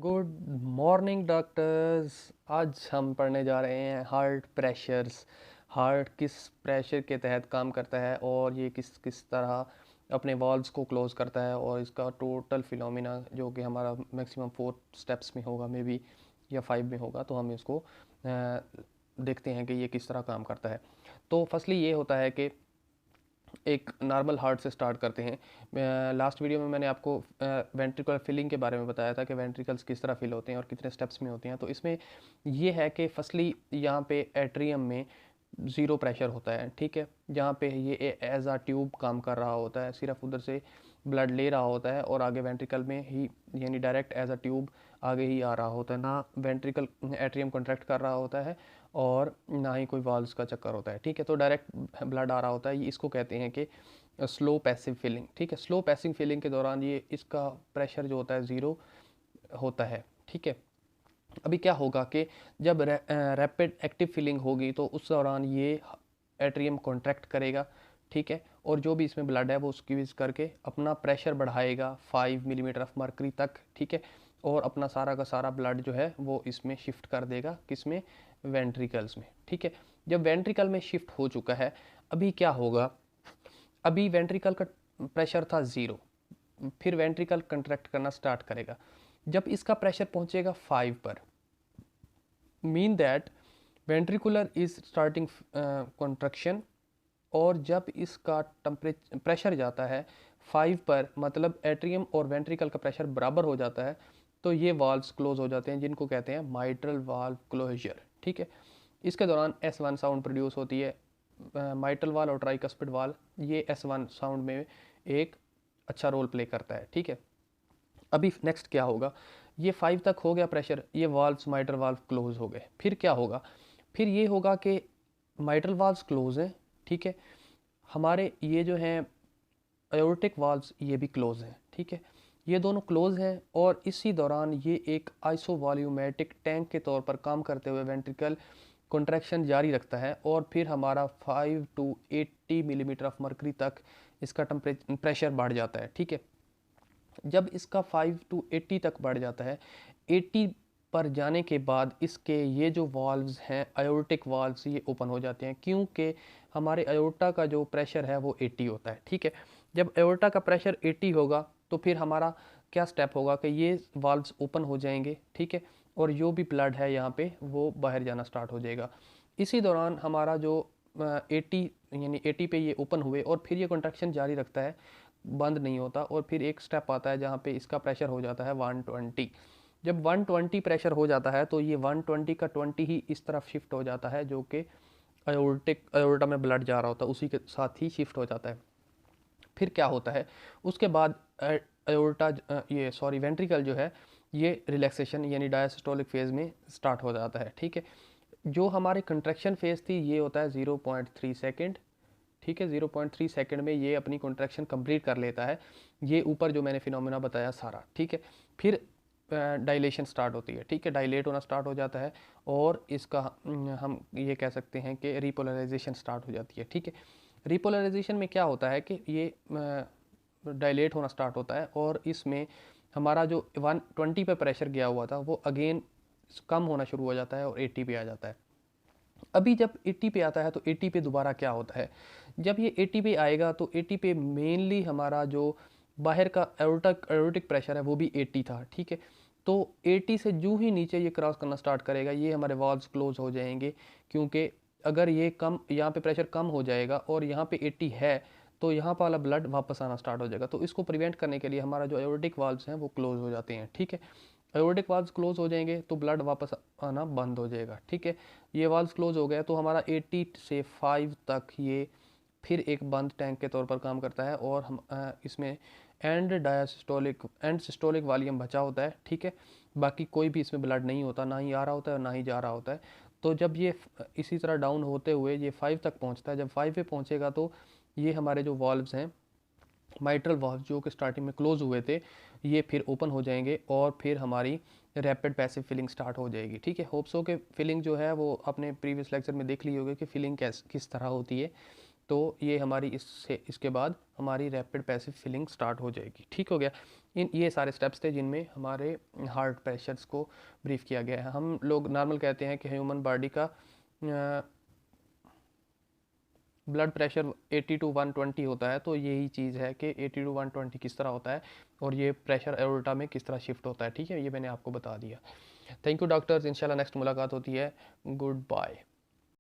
Good morning doctors. आज हम पढ़ने जा रहे हैं हार्ट प्रेशर्स। हार्ट किस प्रेशर के तहत काम करता है और ये किस किस तरह अपने वॉल्व्स को क्लोज करता है, और इसका टोटल फिनोमिना जो कि हमारा मैक्सिमम 4 स्टेप्स में होगा, मे बी या 5 में होगा, तो हम इसको देखते हैं कि ये किस तरह काम करता है। तो फर्स्टली ये होता है कि एक नॉर्मल हार्ट से स्टार्ट करते हैं। लास्ट वीडियो में मैंने आपको वेंट्रिकुलर फिलिंग के बारे में बताया था कि वेंट्रिकल्स किस तरह फिल होते हैं और कितने स्टेप्स में होते हैं। तो इसमें ये है कि फर्स्टली यहाँ पे एट्रियम में ज़ीरो प्रेशर होता है, ठीक है। जहाँ पे ये एज आ ट्यूब काम कर रहा होता है, सिर्फ उधर से ब्लड ले रहा होता है और आगे वेंट्रिकल में ही, यानी डायरेक्ट एज अ ट्यूब आगे ही आ रहा होता है। ना वेंट्रिकल एट्रियम कॉन्ट्रैक्ट कर रहा होता है और ना ही कोई वाल्व्स का चक्कर होता है, ठीक है। तो डायरेक्ट ब्लड आ रहा होता है। इसको कहते हैं कि स्लो पैसिव फिलिंग, ठीक है। स्लो पैसिव फिलिंग के दौरान ये इसका प्रेशर जो होता है ज़ीरो होता है, ठीक है। अभी क्या होगा कि जब रैपिड एक्टिव फिलिंग होगी तो उस दौरान ये एट्रियम कॉन्ट्रैक्ट करेगा, ठीक है। और जो भी इसमें ब्लड है वो स्क्वीज करके अपना प्रेशर बढ़ाएगा 5 मिलीमीटर ऑफ मर्करी तक, ठीक है। और अपना सारा का सारा ब्लड जो है वो इसमें शिफ्ट कर देगा, किसमें? वेंट्रिकल्स में, ठीक है। जब वेंट्रिकल में शिफ्ट हो चुका है, अभी क्या होगा? अभी वेंट्रिकल का प्रेशर था ज़ीरो, फिर वेंट्रिकल कंट्रैक्ट करना स्टार्ट करेगा। जब इसका प्रेशर पहुंचेगा 5 पर, mean that ventricular is starting construction. और जब इसका प्रेशर जाता है 5 पर, मतलब एट्रियम और वेंट्रिकल का प्रेशर बराबर हो जाता है, तो ये वाल्व्स क्लोज हो जाते हैं, जिनको कहते हैं माइट्रल वाल्व क्लोजर, ठीक है। इसके दौरान S1 साउंड प्रोड्यूस होती है। माइट्रल वाल्व और ट्राइकस्पिड वाल्व ये S1 साउंड में एक अच्छा रोल प्ले करता है, ठीक है। अभी नेक्स्ट क्या होगा? ये 5 तक हो गया प्रेशर, ये वाल्व्स माइट्रल वाल्व क्लोज हो गए। फिर क्या होगा? फिर ये होगा कि माइट्रल वाल्व्स क्लोज हैं, ठीक है। हमारे ये जो हैं एओर्टिक वाल्व्स, ये भी क्लोज हैं, ठीक है। ये दोनों क्लोज हैं और इसी दौरान ये एक आइसोवॉल्यूमेटिक टैंक के तौर पर काम करते हुए वेंट्रिकल कॉन्ट्रैक्शन जारी रखता है। और फिर हमारा 5 to 80 मिलीमीटर ऑफ मर्करी तक इसका प्रेशर बढ़ जाता है, ठीक है। जब इसका 5 to 80 तक बढ़ जाता है, 80 पर जाने के बाद इसके ये जो वाल्व्स हैं आयोर्टिक वाल्व्स, ये ओपन हो जाते हैं, क्योंकि हमारे आयोर्टा का जो प्रेशर है वो 80 होता है, ठीक है। जब आयोर्टा का प्रेशर 80 होगा तो फिर हमारा क्या स्टेप होगा कि ये वाल्व्स ओपन हो जाएंगे, ठीक है। और जो भी ब्लड है यहाँ पे वो बाहर जाना स्टार्ट हो जाएगा। इसी दौरान हमारा जो 80, यानी 80 पे ये ओपन हुए और फिर ये कॉन्ट्रैक्शन जारी रखता है, बंद नहीं होता। और फिर एक स्टेप आता है जहाँ पे इसका प्रेशर हो जाता है 120। जब 120 प्रेशर हो जाता है तो ये 120 का 20 ही इस तरफ शिफ्ट हो जाता है, जो कि अयोर्टा में ब्लड जा रहा होता है उसी के साथ ही शिफ्ट हो जाता है। फिर क्या होता है उसके बाद? अयोर्टा, ये सॉरी वेंट्रिकल जो है ये रिलैक्सेशन यानी डायस्टोलिक फेज में स्टार्ट हो जाता है, ठीक है। जो हमारे कंट्रैक्शन फेज थी ये होता है 0.3 सेकेंड, ठीक है। 0.3 सेकंड में ये अपनी कॉन्ट्रैक्शन कंप्लीट कर लेता है, ये ऊपर जो मैंने फिनोमेना बताया सारा, ठीक है। फिर डायलेशन स्टार्ट होती है, ठीक है। डायलेट होना स्टार्ट हो जाता है और इसका हम ये कह सकते हैं कि रिपोलराइजेशन स्टार्ट हो जाती है, ठीक है। रिपोलराइजेशन में क्या होता है कि ये डायलेट होना स्टार्ट होता है और इसमें हमारा जो 120 पे प्रेशर गया हुआ था वो अगेन कम होना शुरू हो जाता है और 80 पे आ जाता है। अभी जब 80 पे आता है तो 80 पे दोबारा क्या होता है? जब ये 80 पे आएगा तो 80 पे मेनली हमारा जो बाहर का एरोटिक प्रेशर है वो भी 80 था, ठीक है। तो 80 से जो ही नीचे ये क्रॉस करना स्टार्ट करेगा, ये हमारे वाल्व्स क्लोज हो जाएंगे, क्योंकि अगर ये कम, यहाँ पे प्रेशर कम हो जाएगा और यहाँ पे 80 है, तो यहाँ वाला ब्लड वापस आना स्टार्ट हो जाएगा। तो इसको प्रिवेंट करने के लिए हमारा जो एयोर्टिक वाल्व्स हैं वो क्लोज हो जाते हैं, ठीक है। एयोर्टिक वाल्व्स क्लोज हो जाएंगे तो ब्लड वापस आना बंद हो जाएगा, ठीक है। ये वाल्व्स क्लोज हो गया तो हमारा 80 से 5 तक ये फिर एक बंद टैंक के तौर पर काम करता है और हम इसमें एंड सिस्टोलिक वॉल्यूम बचा होता है, ठीक है। बाकी कोई भी इसमें ब्लड नहीं होता, ना ही आ रहा होता है और ना ही जा रहा होता है। तो जब ये इसी तरह डाउन होते हुए ये 5 तक पहुंचता है, जब 5 पे पहुंचेगा तो ये हमारे जो वाल्व्स हैं माइट्रल वाल्व जो कि स्टार्टिंग में क्लोज हुए थे, ये फिर ओपन हो जाएंगे और फिर हमारी रैपिड पैसिव फिलिंग स्टार्ट हो जाएगी, ठीक है। होप्सो के फिलिंग जो है वो अपने प्रीवियस लेक्चर में देख ली होगी कि फिलिंग किस तरह होती है। तो ये हमारी इसके बाद हमारी रैपिड पैसिव फिलिंग स्टार्ट हो जाएगी। ठीक हो गया। ये सारे स्टेप्स थे जिनमें हमारे हार्ट प्रेशर्स को ब्रीफ किया गया है। हम लोग नॉर्मल कहते हैं कि ह्यूमन बॉडी का ब्लड प्रेशर 80 टू 120 होता है, तो यही चीज़ है कि 80 टू 120 किस तरह होता है और ये प्रेशर एओर्टा में किस तरह शिफ्ट होता है। ठीक है, ये मैंने आपको बता दिया। थैंक यू डॉक्टर्स, इंशाल्लाह नेक्स्ट मुलाकात होती है। Good bye.